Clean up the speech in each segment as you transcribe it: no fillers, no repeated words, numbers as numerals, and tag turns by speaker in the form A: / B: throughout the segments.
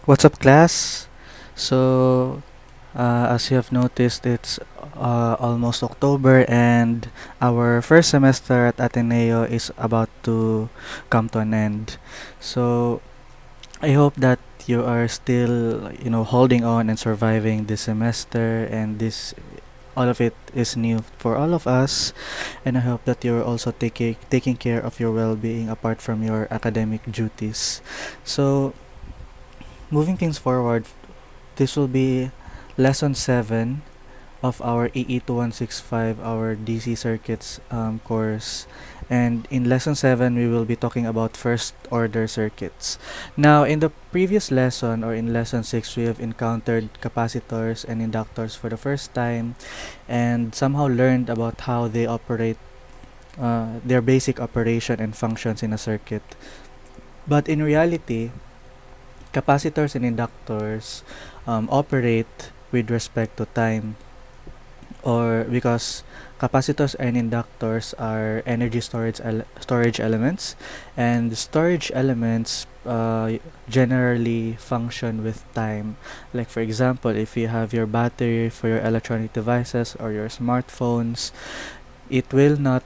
A: What's up, class? So, as you have noticed, it's almost October, and our first semester at Ateneo is about to come to an end. So, I hope that you are still, holding on and surviving this semester, and this all of it is new for all of us. And I hope that you're also taking care of your well-being apart from your academic duties. So, moving things forward, this will be lesson 7 of our EE2165, our DC circuits course. And in lesson 7, we will be talking about first order circuits. Now, in the previous lesson, or in lesson 6, we have encountered capacitors and inductors for the first time and somehow learned about how they operate, their basic operation and functions in a circuit. But in reality, capacitors and inductors operate with respect to time, or because capacitors and inductors are energy storage elements, and storage elements generally function with time. Like, for example, if you have your battery for your electronic devices or your smartphones, it will not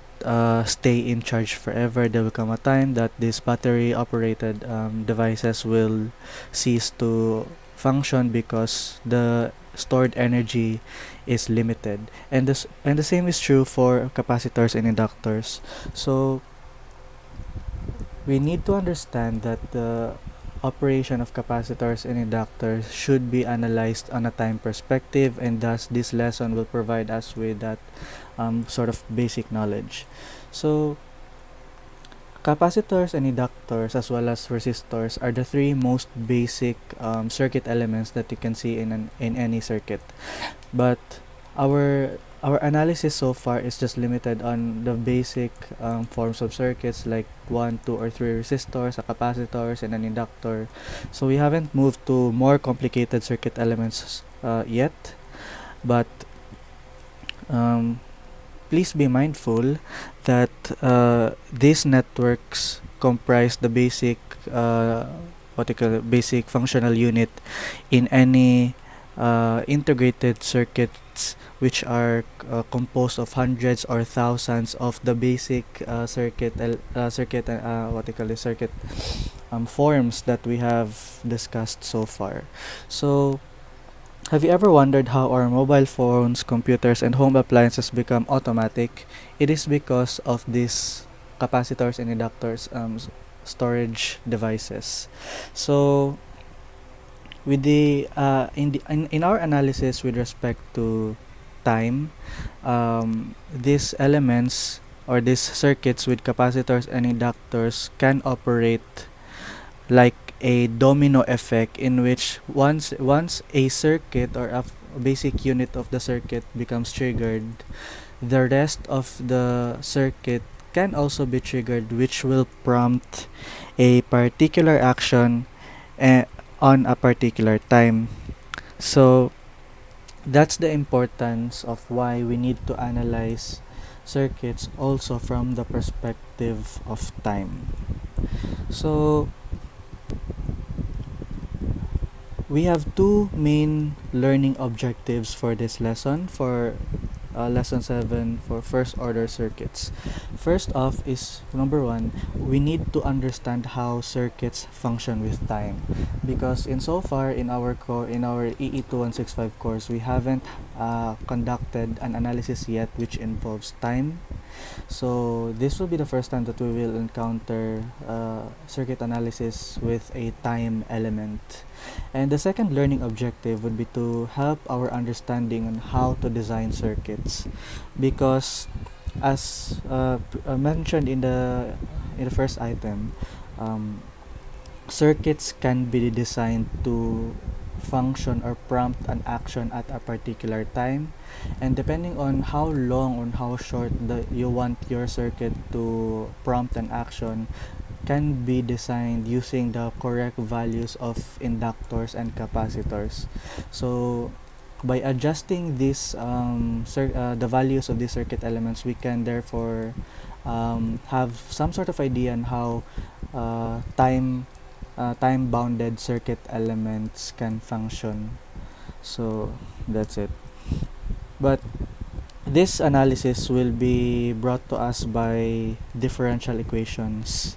A: stay in charge forever. There will come a time that these battery operated devices will cease to function because the stored energy is limited. And the same is true for capacitors and inductors. So we need to understand that the operation of capacitors and inductors should be analyzed on a time perspective, and thus this lesson will provide us with that sort of basic knowledge. So capacitors and inductors, as well as resistors, are the three most basic circuit elements that you can see in any circuit. But our analysis so far is just limited on the basic forms of circuits, like 1, 2, or 3 resistors, a capacitors, and an inductor. So we haven't moved to more complicated circuit elements yet. But um, please be mindful that these networks comprise the basic basic functional unit in any integrated circuits, which are composed of hundreds or thousands of the basic circuit forms that we have discussed so far. So have you ever wondered how our mobile phones, computers, and home appliances become automatic? It is because of these capacitors and inductors, storage devices. So, with in our analysis with respect to time, these elements, or these circuits with capacitors and inductors, can operate like a domino effect, in which once a circuit, or a basic unit of the circuit, becomes triggered, the rest of the circuit can also be triggered, which will prompt a particular action uh, on a particular time. So that's the importance of why we need to analyze circuits also from the perspective of time. So we have two main learning objectives for this lesson, for lesson 7, for first order circuits. First off is, number 1, we need to understand how circuits function with time, because in so far in our EE2165 course, we haven't conducted an analysis yet which involves time. So this will be the first time that we will encounter circuit analysis with a time element. And the second learning objective would be to help our understanding on how to design circuits, because as mentioned in the first item, um, circuits can be designed to function or prompt an action at a particular time, and depending on how long or how short you want your circuit to prompt an action, can be designed using the correct values of inductors and capacitors. So by adjusting the values of these circuit elements, we can therefore have some sort of idea on how time time-bounded circuit elements can function. So that's it. But this analysis will be brought to us by differential equations.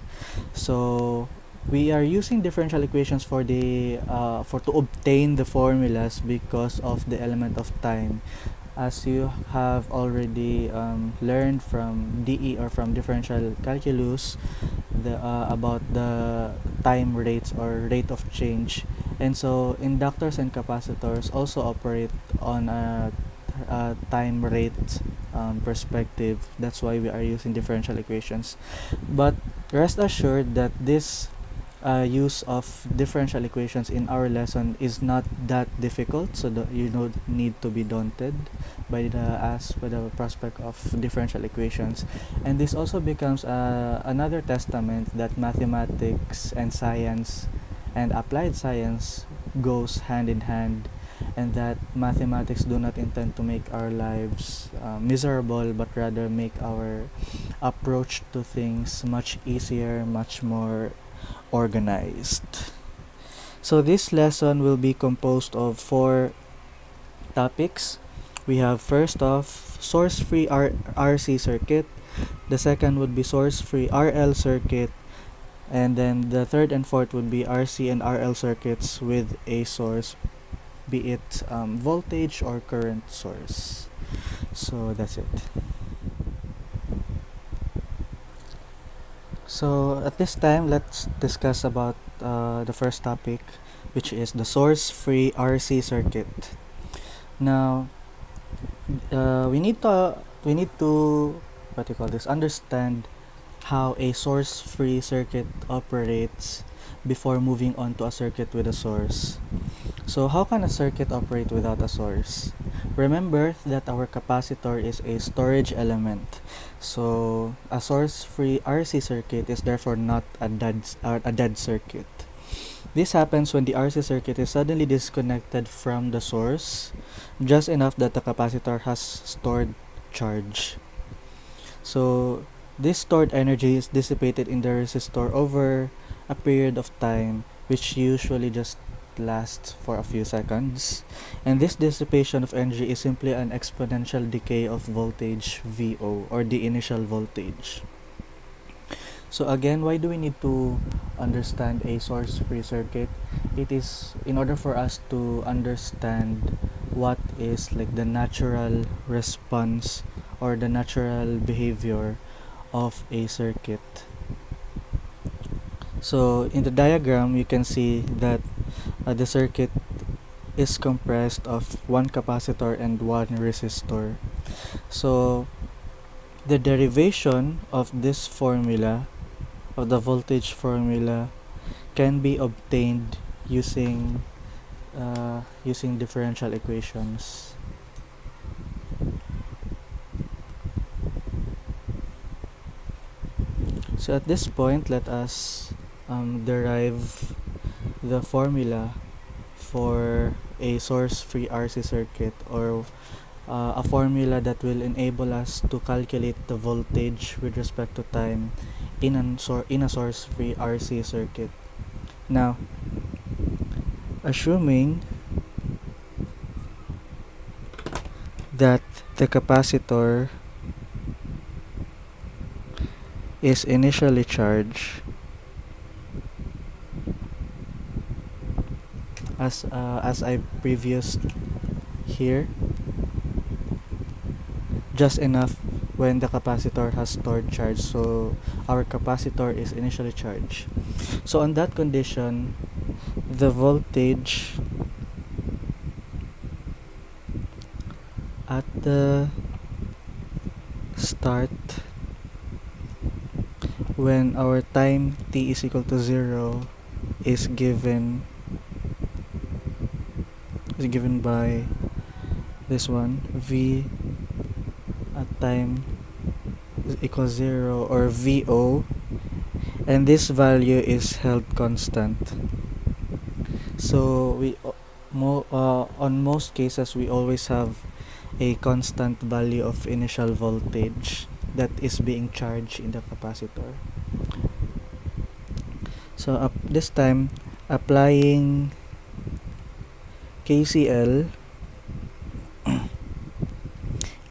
A: So we are using differential equations for to obtain the formulas because of the element of time. As you have already learned from DE or from differential calculus, about the time rates or rate of change. And so inductors and capacitors also operate on a time rate perspective. That's why we are using differential equations. But rest assured that this use of differential equations in our lesson is not that difficult, so that you don't need to be daunted by the prospect of differential equations. And this also becomes another testament that mathematics and science and applied science goes hand in hand, and that mathematics do not intend to make our lives miserable, but rather make our approach to things much easier, much more organized. So this lesson will be composed of 4 topics. We have first off source-free RC circuit. The second would be source-free RL circuit. And then the third and fourth would be RC and RL circuits with a source, be it voltage or current source. So that's it. So at this time, let's discuss about the first topic, which is the source-free RC circuit. Now, we need to what you call this understand how a source-free circuit operates before moving on to a circuit with a source. So how can a circuit operate without a source? Remember that our capacitor is a storage element. So a source-free RC circuit is therefore not a dead circuit. This happens when the RC circuit is suddenly disconnected from the source, just enough that the capacitor has stored charge. So this stored energy is dissipated in the resistor over a period of time, which usually just lasts for a few seconds. And this dissipation of energy is simply an exponential decay of voltage VO, or the initial voltage. So again, why do we need to understand a source-free circuit? It is in order for us to understand what is like the natural response or the natural behavior of a circuit. So in the diagram, you can see that the circuit is comprised of one capacitor and one resistor. So the derivation of this formula, of the voltage formula, can be obtained using differential equations. So at this point, let us derive the formula for a source-free RC circuit, or a formula that will enable us to calculate the voltage with respect to time in a source-free RC circuit. Now, assuming that the capacitor is initially charged as I previous here, just enough when the capacitor has stored charge. So our capacitor is initially charged. So on that condition, the voltage at the start, when our time t is equal to 0, is given by this one, v at time equals 0, or VO, and this value is held constant. So on most cases, we always have a constant value of initial voltage that is being charged in the capacitor. So this time, applying KCL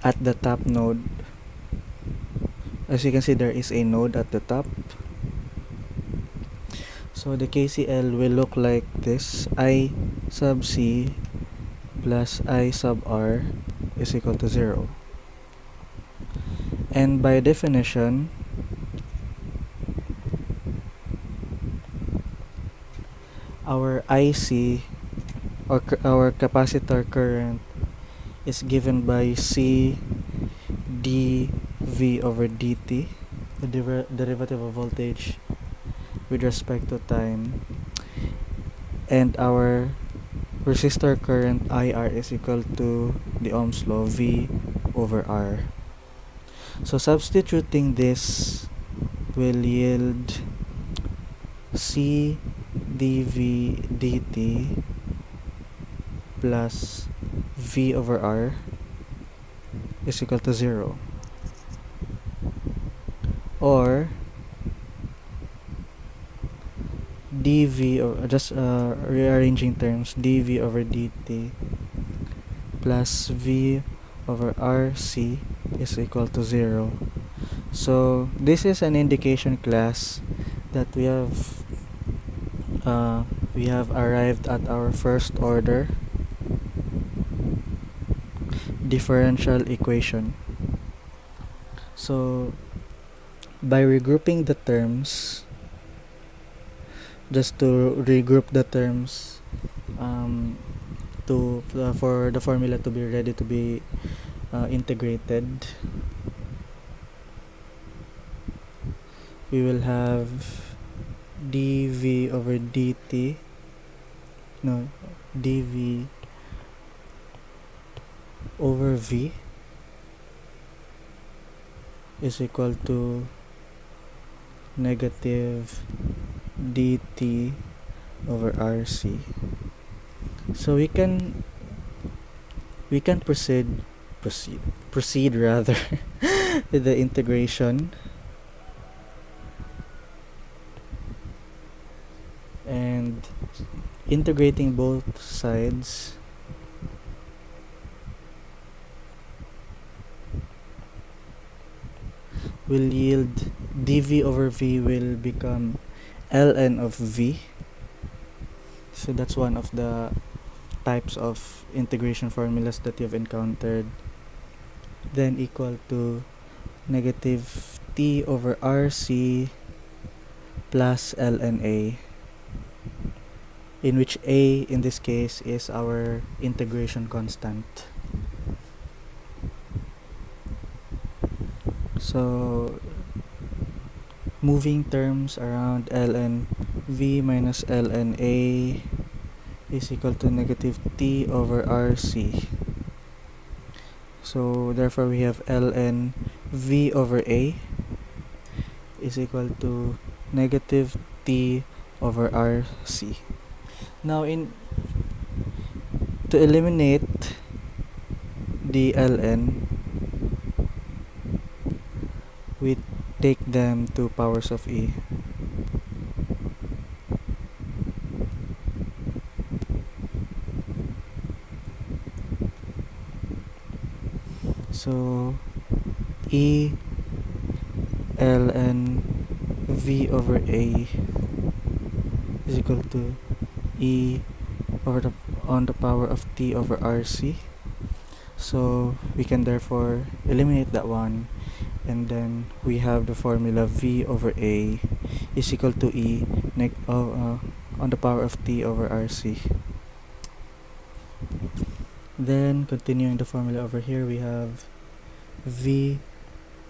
A: at the top node. As you can see, there is a node at the top. So the KCL will look like this: I sub C plus I sub R is equal to 0. And by definition, our IC, or our capacitor current, is given by C dV over dt, the derivative of voltage with respect to time, and our resistor current IR is equal to the Ohm's law, V over R. So substituting this will yield C dV dt plus V over R is equal to 0. Or dV, or just rearranging terms, dV over dt plus V over RC is equal to 0. So this is an indication, class, that we have arrived at our first order differential equation. So by regrouping the terms, just to regroup the terms, for the formula to be ready to be integrated, we will have dV over dt, no, dV over V is equal to negative dt over RC. So we can proceed rather with the integration, and integrating both sides will yield dV over V will become ln of V. So that's one of the types of integration formulas that you've encountered. Then equal to negative T over RC plus ln A, in which A in this case is our integration constant. So moving terms around, ln V minus ln A is equal to negative T over RC. So therefore we have ln V over A is equal to negative T over RC. Now to eliminate the ln, we take them to powers of E. So E ln V over A is equal to E on the power of T over RC. So we can therefore eliminate that one, and then we have the formula V over A is equal to E on the power of T over RC. Then continuing the formula over here, we have V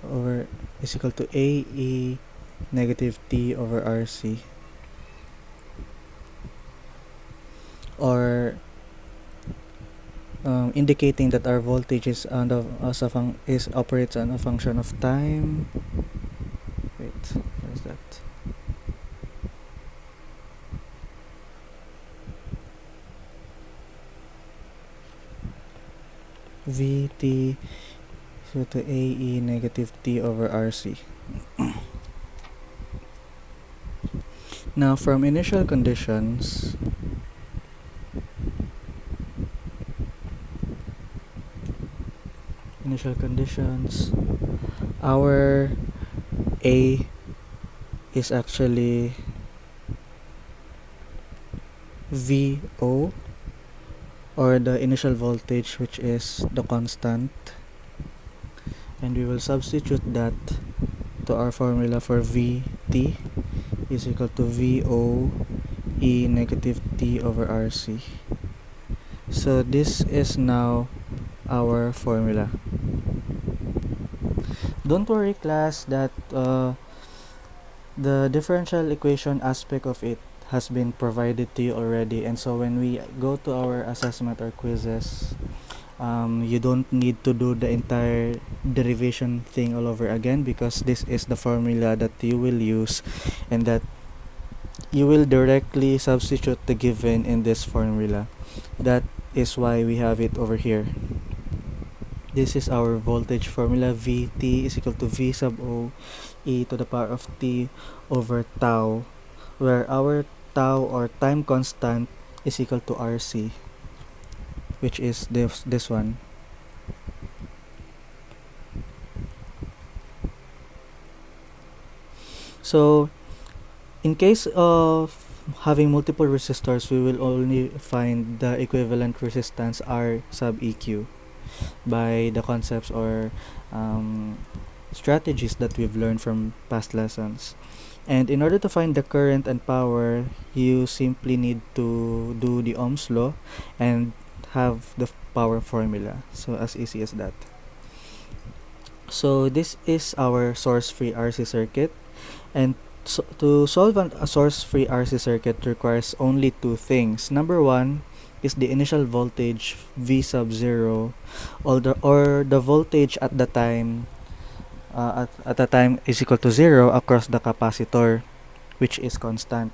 A: over is equal to AE negative T over RC, or indicating that our voltage is operates on a function of time. Wait, where is that? Vt so to AE negative T over RC. Now, from initial conditions, our A is actually VO, or the initial voltage, which is the constant, and we will substitute that to our formula for Vt is equal to VO E negative T over RC. So this is now our formula. Don't worry, class, that the differential equation aspect of it has been provided to you already, and so when we go to our assessment or quizzes, you don't need to do the entire derivation thing all over again, because this is the formula that you will use, and that you will directly substitute the given in this formula. That is why we have it over here. This is our voltage formula. Vt is equal to V sub O e to the power of t over tau, where our tau, or time constant, is equal to RC, which is this one. So in case of having multiple resistors, we will only find the equivalent resistance R sub EQ by the concepts or strategies that we've learned from past lessons. And in order to find the current and power, you simply need to do the Ohm's law and have the power formula. So as easy as that. So this is our source-free RC circuit, and so to solve a source-free RC circuit requires only two things. Number one is the initial voltage V sub 0, or the voltage at the time at the time is equal to 0 across the capacitor, which is constant,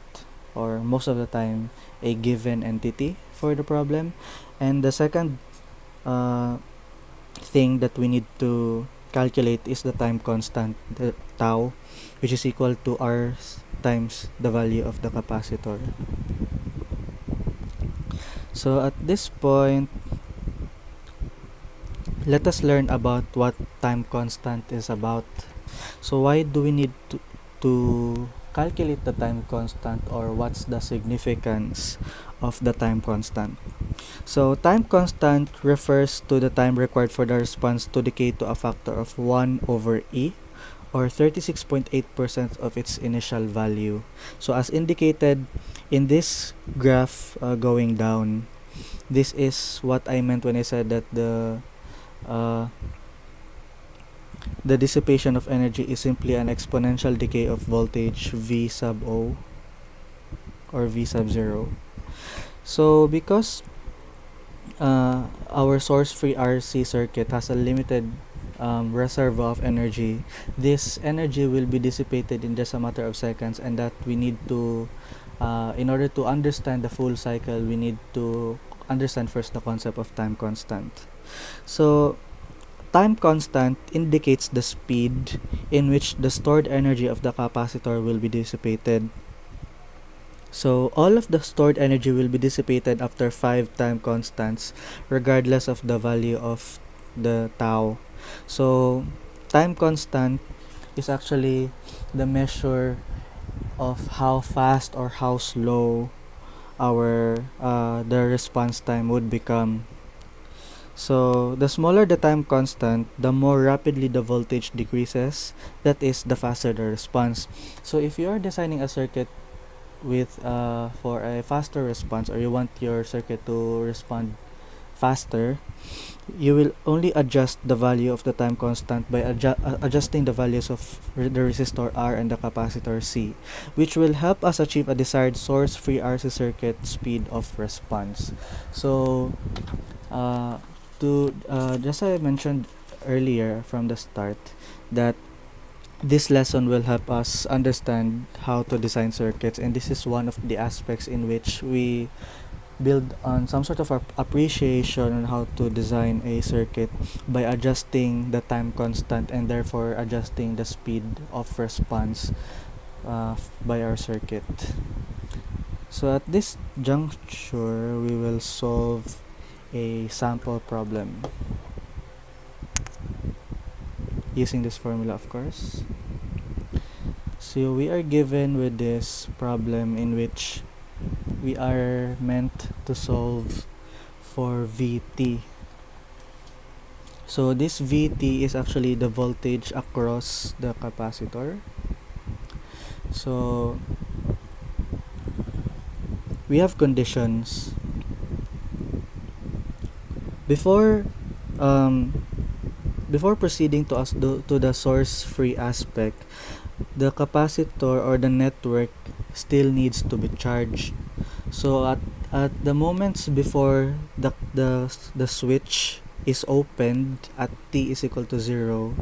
A: or most of the time a given entity for the problem. And the second thing that we need to calculate is the time constant, the tau, which is equal to R times the value of the capacitor. So at this point, let us learn about what time constant is about. So why do we need to calculate the time constant, or what's the significance of the time constant? So time constant refers to the time required for the response to decay to a factor of 1 over E, or 36.8% of its initial value. So as indicated in this graph going down, this is what I meant when I said that the dissipation of energy is simply an exponential decay of voltage V sub O, or V sub 0. So because our source-free RC circuit has a limited reservoir of energy, this energy will be dissipated in just a matter of seconds, and that we need to, in order to understand the full cycle, we need to understand first the concept of time constant. So time constant indicates the speed in which the stored energy of the capacitor will be dissipated. So all of the stored energy will be dissipated after 5 time constants, regardless of the value of the tau. So time constant is actually the measure of how fast or how slow our the response time would become. So the smaller the time constant, the more rapidly the voltage decreases. That is, the faster the response. So if you are designing a circuit with for a faster response, or you want your circuit to respond faster, you will only adjust the value of the time constant by adjusting the values of the resistor R and the capacitor C, which will help us achieve a desired source-free RC circuit speed of response. So just I mentioned earlier from the start, that this lesson will help us understand how to design circuits, and this is one of the aspects in which we build on some sort of appreciation on how to design a circuit by adjusting the time constant, and therefore adjusting the speed of response by our circuit. So at this juncture, we will solve a sample problem using this formula, of course. So we are given with this problem in which we are meant to solve for Vt. So this Vt is actually the voltage across the capacitor. So we have conditions. Before proceeding to the source free aspect, the capacitor or the network still needs to be charged. So at the moments before the switch is opened at t is equal to 0,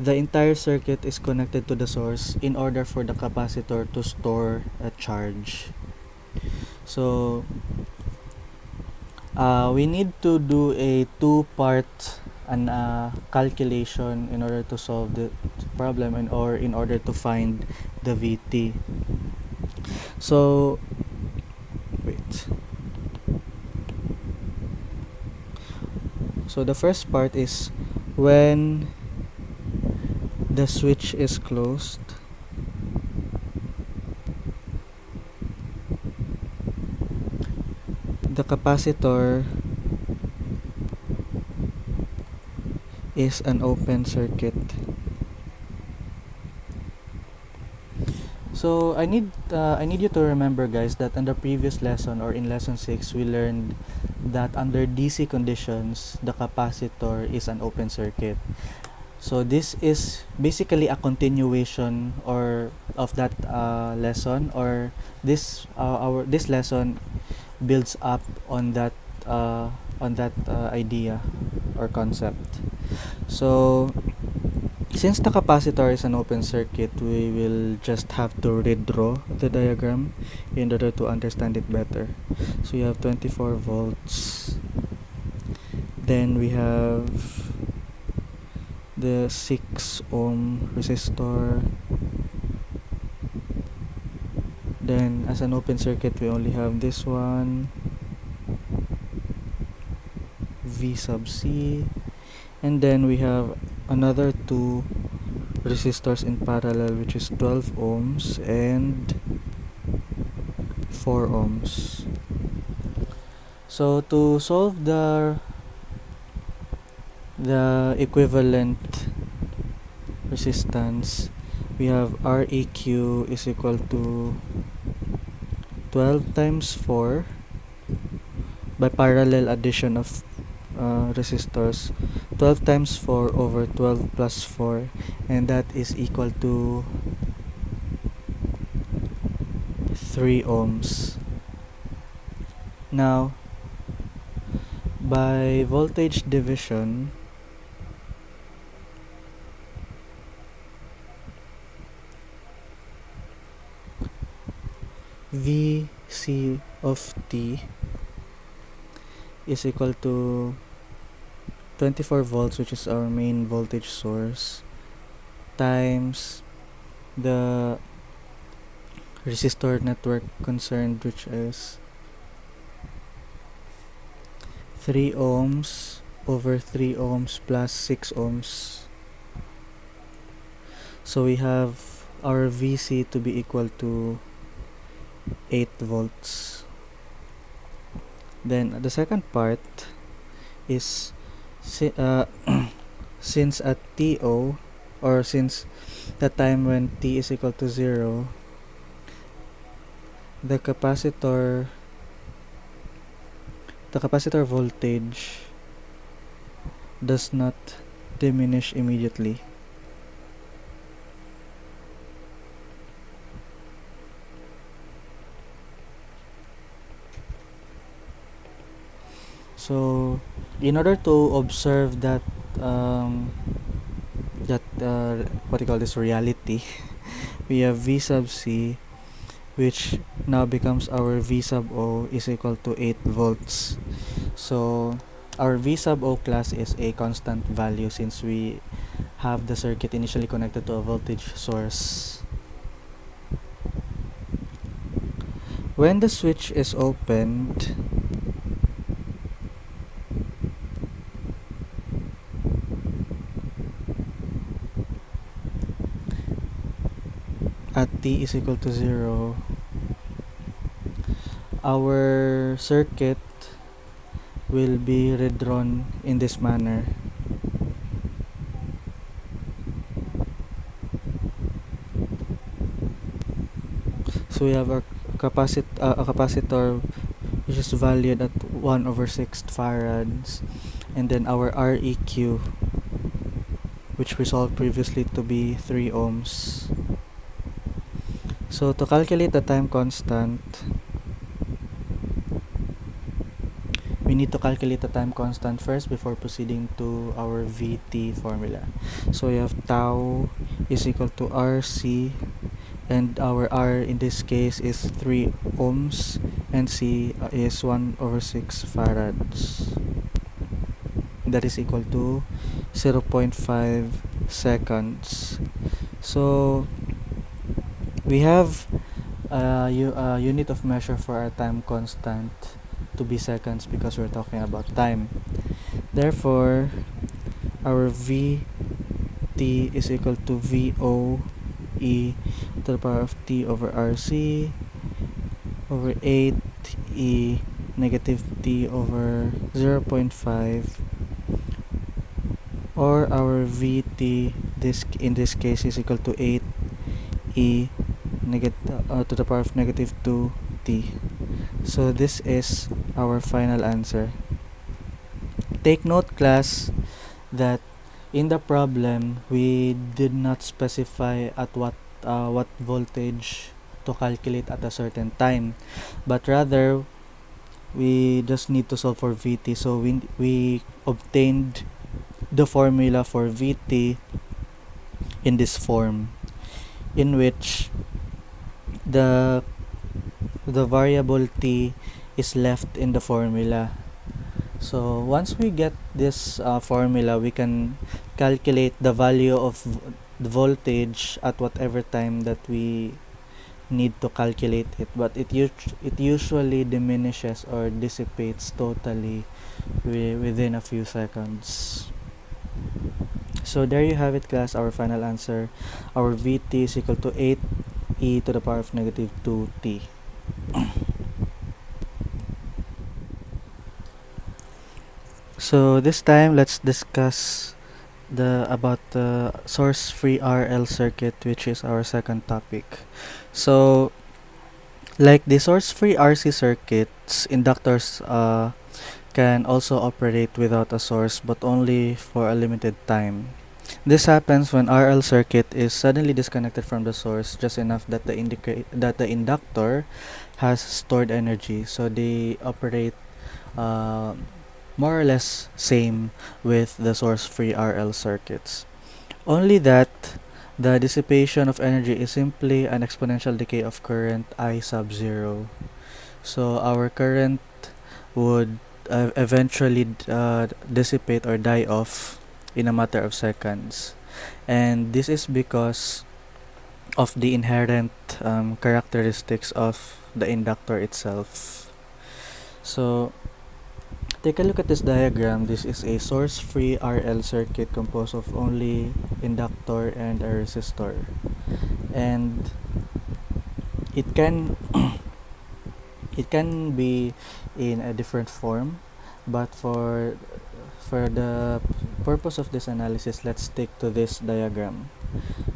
A: the entire circuit is connected to the source in order for the capacitor to store a charge. So we need to do a two-part calculation in order to solve the problem or in order to find the Vt. So wait. So the first part is when the switch is closed, the capacitor is an open circuit. So I need you to remember, guys, that in the previous lesson or in lesson 6 we learned that under DC conditions the capacitor is an open circuit. So this is basically a continuation or of that lesson, or this lesson builds up on that idea or concept. So since the capacitor is an open circuit, we will just have to redraw the diagram in order to understand it better. So you have 24 volts, then we have the 6 ohm resistor, then as an open circuit we only have this one, V sub C, and then we have another two resistors in parallel, which is 12 ohms and 4 ohms. So to solve the equivalent resistance, we have Req is equal to 12 times 4 by parallel addition of resistors, 12 times 4 over 12 plus 4, and that is equal to 3 ohms. Now by voltage division, Vc of t is equal to 24 volts, which is our main voltage source, times the resistor network concerned, which is 3 ohms over 3 ohms plus 6 ohms. So we have our Vc to be equal to 8 volts. Then the second part is since at TO, or since the time when t is equal to 0, the capacitor voltage does not diminish immediately. So in order to observe that what you call this reality, we have V sub C, which now becomes our V sub O is equal to 8 volts. So our V sub O class is a constant value since we have the circuit initially connected to a voltage source. When the switch is opened, at t is equal to 0, our circuit will be redrawn in this manner. So we have a capacitor which is valued at 1 over 6 farads, and then our Req, which we solved previously to be 3 ohms. So to calculate the time constant, we need to calculate the time constant first before proceeding to our Vt formula. So we have tau is equal to Rc, and our R in this case is 3 ohms, and C is 1 over 6 farads. That is equal to 0.5 seconds. So we have a unit of measure for our time constant to be seconds because we're talking about time. Therefore, our Vt is equal to Vo e to the power of t over Rc over 8 e negative t over 0.5, or our Vt in this case is equal to 8 e to the power of negative 2 t. So this is our final answer. Take note, class, that in the problem we did not specify at what voltage to calculate at a certain time, but rather we just need to solve for Vt. So we obtained the formula for Vt in this form, in which the variable t is left in the formula. So once we get this formula, we can calculate the value of the voltage at whatever time that we need to calculate it, but it usually diminishes or dissipates totally within a few seconds. So there you have it, class, our final answer. Our Vt is equal to 8 e to the power of negative 2t. So this time let's discuss about the source free RL circuit, which is our second topic. So like the source free RC circuits, inductors can also operate without a source, but only for a limited time. This happens when RL circuit is suddenly disconnected from the source just enough that the inductor has stored energy, so they operate uh, more or less same with the source-free RL circuits. Only that the dissipation of energy is simply an exponential decay of current I sub 0. So our current would eventually dissipate or die off in a matter of seconds. And this is because of the inherent characteristics of the inductor itself. So take a look at this diagram. This is a source-free RL circuit composed of only inductor and a resistor. And it can it can be in a different form, but for the purpose of this analysis, let's stick to this diagram.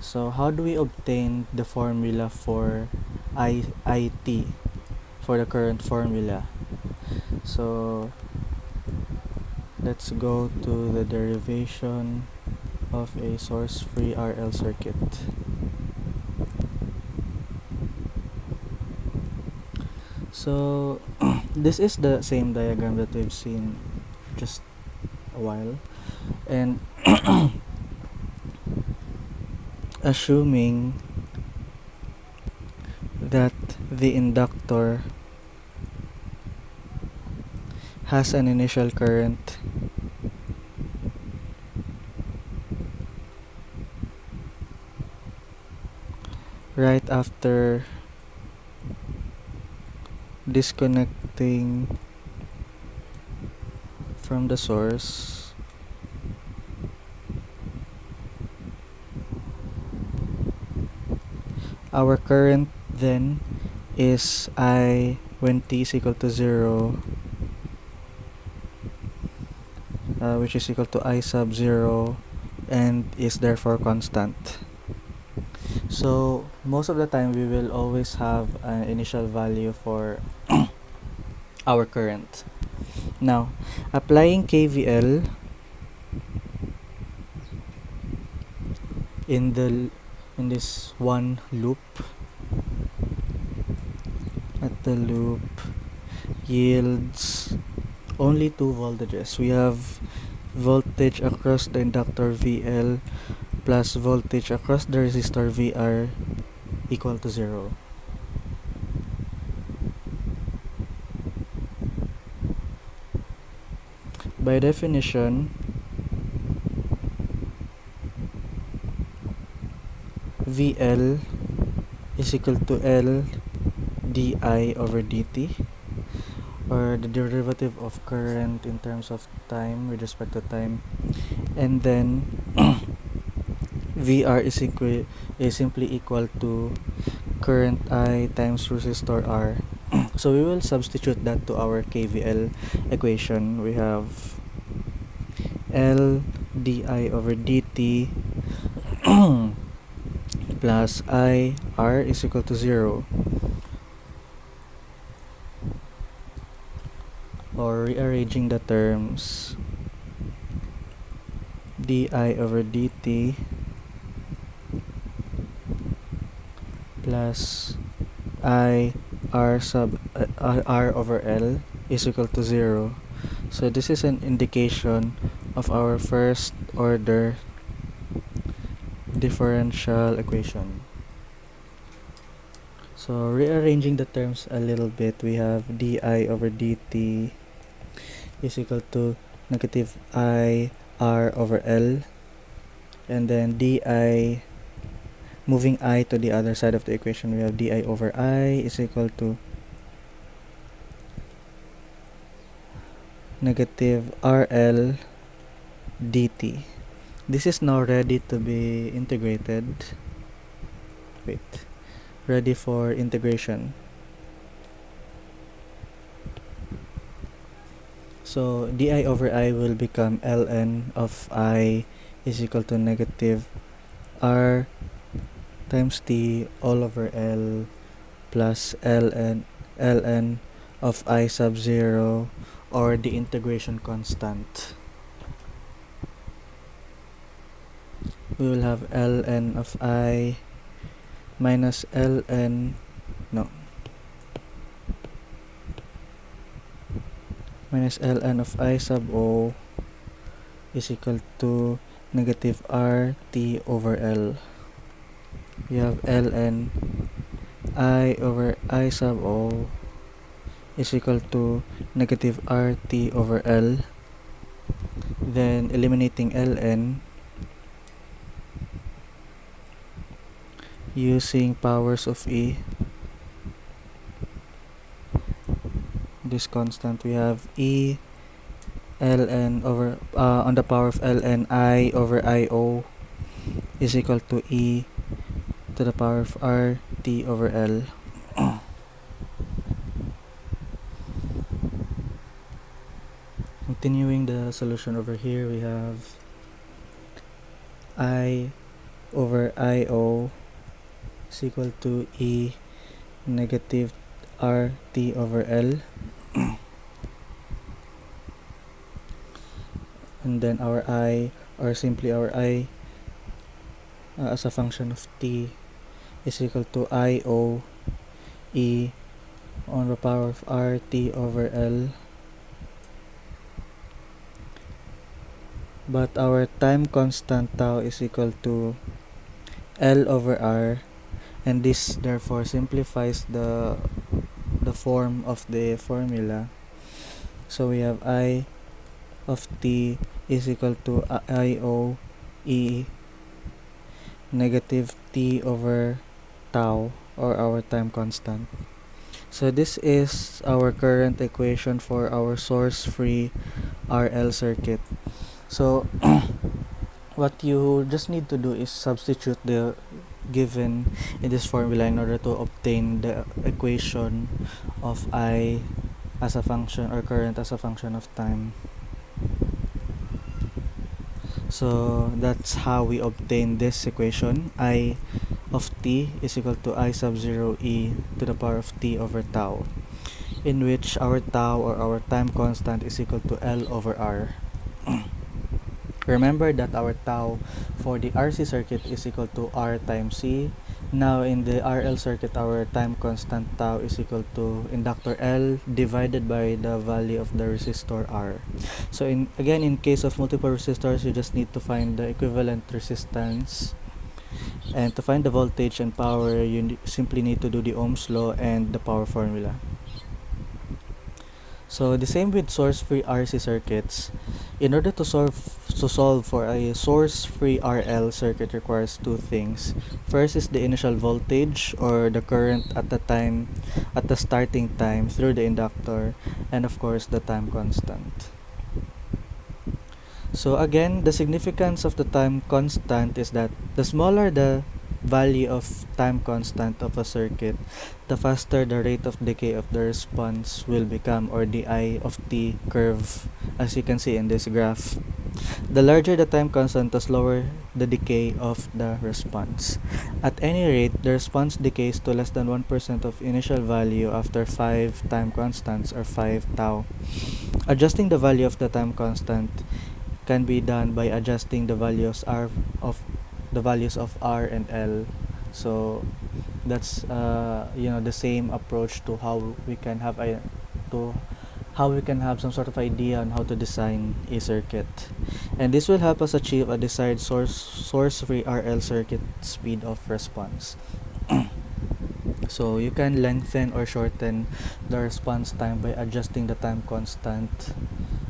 A: So how do we obtain the formula for IT, for the current formula? So let's go to the derivation of a source-free RL circuit. So this is the same diagram that we've seen just a while, and assuming that the inductor has an initial current right after disconnecting from the source, our current then is I when t is equal to 0, which is equal to I sub 0 and is therefore constant. So most of the time we will always have an initial value for our current. Now, applying KVL in this one loop at the loop yields only two voltages. We have voltage across the inductor VL plus voltage across the resistor VR equal to 0. By definition, VL is equal to L di over dt, or the derivative of current in terms of time with respect to time, and then VR is simply equal to current I times resistor R. So we will substitute that to our KVL equation. We have L di over dt plus I R is equal to 0, or rearranging the terms, di over dt plus I R sub R over L is equal to 0. So this is an indication of our first order differential equation. So rearranging the terms a little bit, we have di over dt is equal to negative I R over L, and then di, moving I to the other side of the equation, we have di over I is equal to negative RL dt. This is now ready to be integrated. Ready for integration. So di over I will become ln of I is equal to negative R times t all over L plus ln of I sub 0, or the integration constant. We will have ln of I minus minus ln of I sub O is equal to negative RT over L. We have ln I over I sub O is equal to negative RT over L. Then eliminating ln using powers of E, this constant, we have E ln over on the power of ln I over IO is equal to E to the power of RT over L. Continuing the solution over here, we have I over IO is equal to E negative RT over L. And then our I, or simply our I as a function of t, is equal to IO E on the power of RT over L. But our time constant tau is equal to L over R, and this therefore simplifies the form of the formula. So we have I of t is equal to IO E negative t over tau, or our time constant. So this is our current equation for our source-free RL circuit. So what you just need to do is substitute the given in this formula in order to obtain the equation of I as a function or current as a function of time. So that's how we obtain this equation. I of t is equal to I sub 0 e to the power of t over tau, in which our tau or our time constant is equal to L over R. Remember that our tau for the RC circuit is equal to R times C. Now in the RL circuit, our time constant tau is equal to inductor L divided by the value of the resistor R. So again, in case of multiple resistors, you just need to find the equivalent resistance. And to find the voltage and power, you simply need to do the Ohm's law and the power formula. So the same with source-free RC circuits. In order to solve for a source-free RL circuit requires two things. First is the initial voltage or the current at the starting time through the inductor, and of course the time constant. So again, the significance of the time constant is that the smaller the value of time constant of a circuit, the faster the rate of decay of the response will become, or the I of t curve, as you can see in this graph. The larger the time constant, the slower the decay of the response. At any rate, the response decays to less than 1% of initial value after 5 time constants or 5 tau. Adjusting the value of the time constant can be done by adjusting the values of R and L. So that's the same approach to how we can have some sort of idea on how to design a circuit, and this will help us achieve a desired source-free RL circuit speed of response. So you can lengthen or shorten the response time by adjusting the time constant,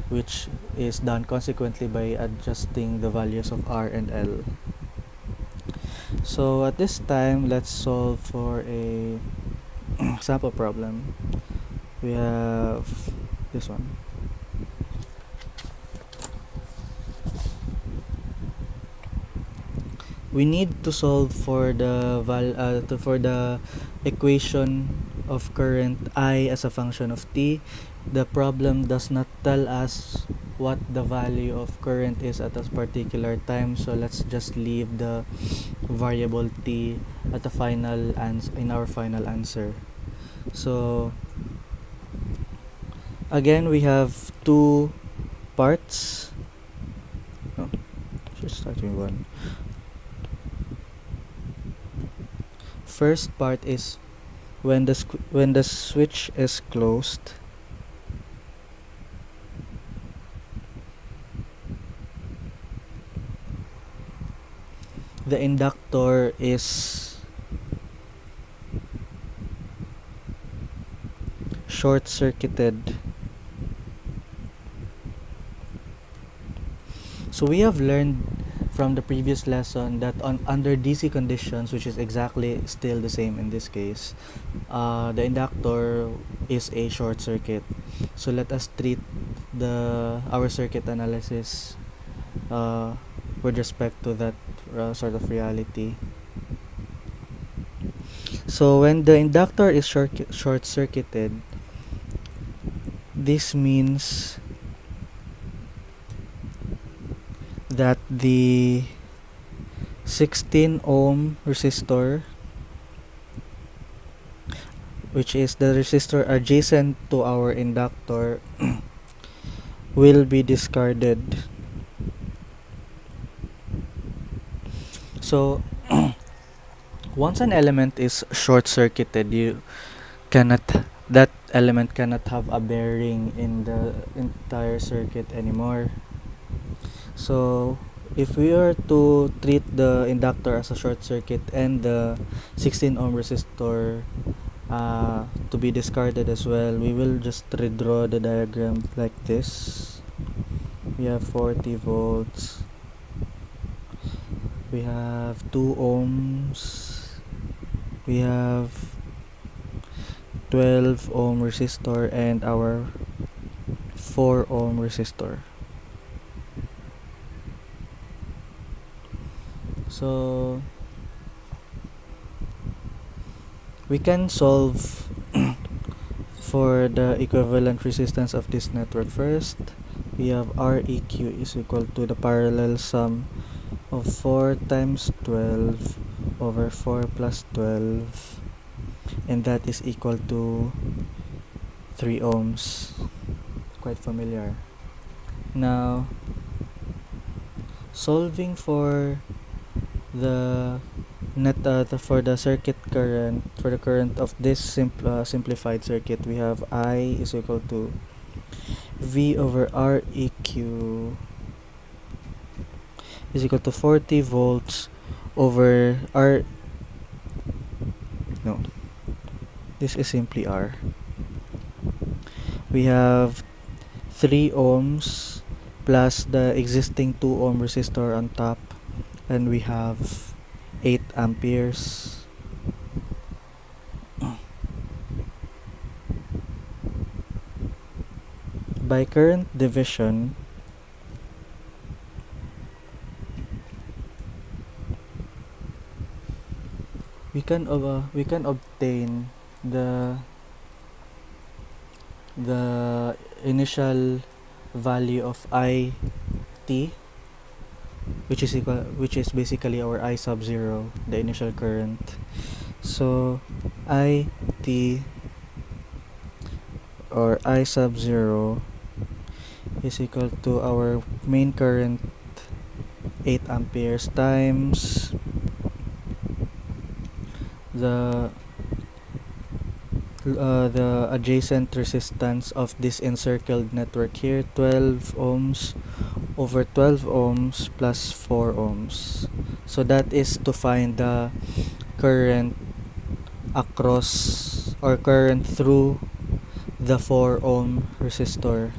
A: which is done consequently by adjusting the values of R and L. So at this time, let's solve for a sample problem. We have this one. We need to solve for the equation of current I as a function of t. The problem does not tell us what the value of current is at a particular time, so let's just leave the variable t at the in our final answer. So again, we have two parts. Just starting one. First part is when the switch is closed, the inductor is short-circuited. So we have learned from the previous lesson that under DC conditions, which is exactly still the same in this case, the inductor is a short circuit. So let us treat our circuit analysis with respect to that sort of reality. So when the inductor is short-circuited, this means that the 16 ohm resistor, which is the resistor adjacent to our inductor, will be discarded. So once an element is short-circuited, that element cannot have a bearing in the entire circuit anymore. So if we are to treat the inductor as a short circuit and the 16 ohm resistor to be discarded as well, we will just redraw the diagram like this. We have 40 volts, we have 2 ohms, we have 12 ohm resistor and our 4 ohm resistor. So we can solve for the equivalent resistance of this network. First, we have Req is equal to the parallel sum of 4 times 12 over 4 plus 12, and that is equal to 3 ohms. Quite familiar. Now, solving for the for the circuit current, for the current of this simplified circuit, we have I is equal to V over Req is equal to 40 volts over R. No, this is simply R. We have 3 ohms plus the existing 2 ohm resistor on top, and we have 8 amperes. By current division, we can obtain the initial value of IT, which is basically our I sub 0, the initial current. So IT or I sub 0 is equal to our main current 8 amperes times the adjacent resistance of this encircled network here, 12 ohms over 12 ohms plus 4 ohms. So that is to find the current across or current through the 4 ohm resistor.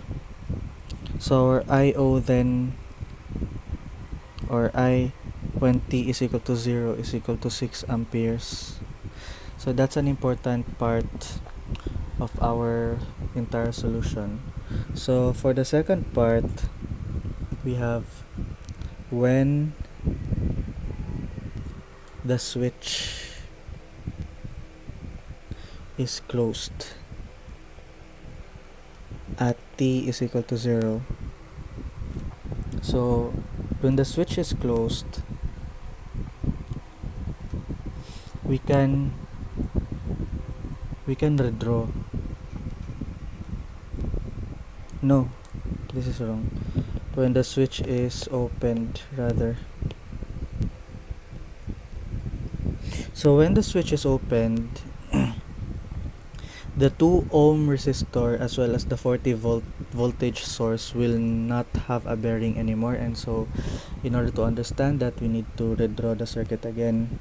A: So our IO then, or I when T is equal to 0 is equal to 6 amperes. So that's an important part of our entire solution. So for the second part, we have when the switch is closed at T is equal to 0. So when the switch is closed, we can redraw. No, this is wrong. When the switch is opened, rather. So when the switch is opened, the 2 ohm resistor as well as the 40 volt voltage source will not have a bearing anymore, and so in order to understand that, we need to redraw the circuit again.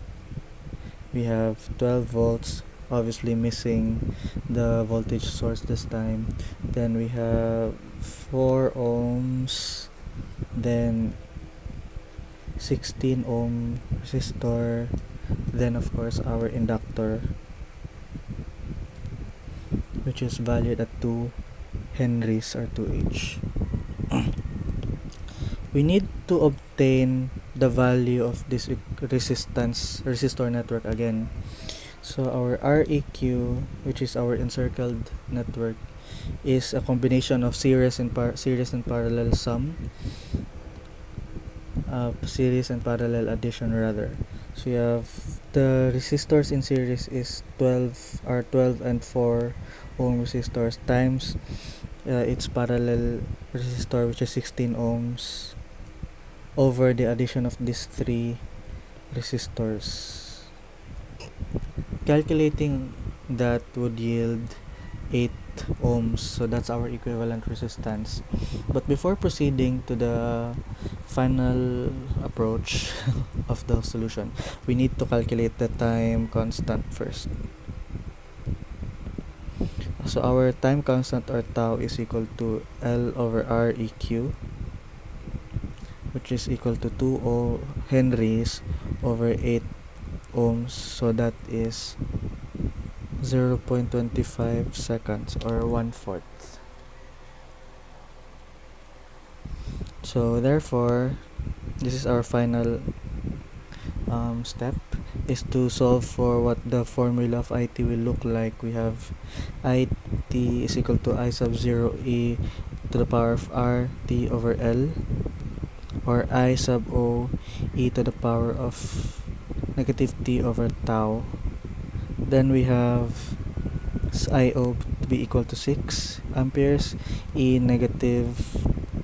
A: We have 12 volts, obviously missing the voltage source this time. Then we have 4 ohms, then 16 ohm resistor, then of course our inductor, which is valued at 2 henries or 2H. We need to obtain the value of this resistor network again. So our Req, which is our encircled network, is a combination of series and parallel sum, series and parallel addition rather. So you have the resistors in series is 12 and 4 ohm resistors times its parallel resistor, which is 16 ohms, over the addition of these 3 resistors. Calculating that would yield 8 ohms, so that's our equivalent resistance. But before proceeding to the final approach of the solution, we need to calculate the time constant first. So our time constant, or tau, is equal to L over Req, which is equal to 2 henries over 8 ohms. So that is 0.25 seconds or 1/4. So therefore, this is our final step, is to solve for what the formula of IT will look like. We have IT is equal to I sub 0 e to the power of r t over L, or I sub o e to the power of negative t over tau. Then we have IO to be equal to 6 amperes, e negative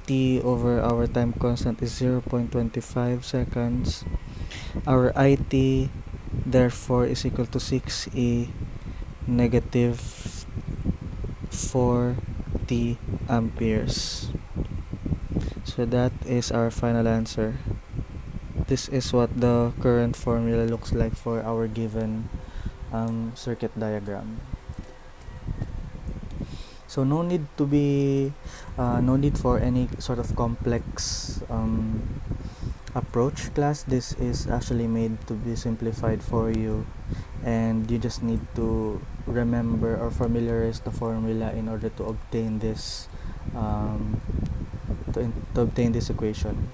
A: t over our time constant is 0.25 seconds. Our IT therefore is equal to 6e negative 4t amperes. So that is our final answer. This is what the current formula looks like for our given circuit diagram. So no need for any sort of complex approach, class. This is actually made to be simplified for you, and you just need to remember or familiarize the formula in order to obtain this to obtain this equation.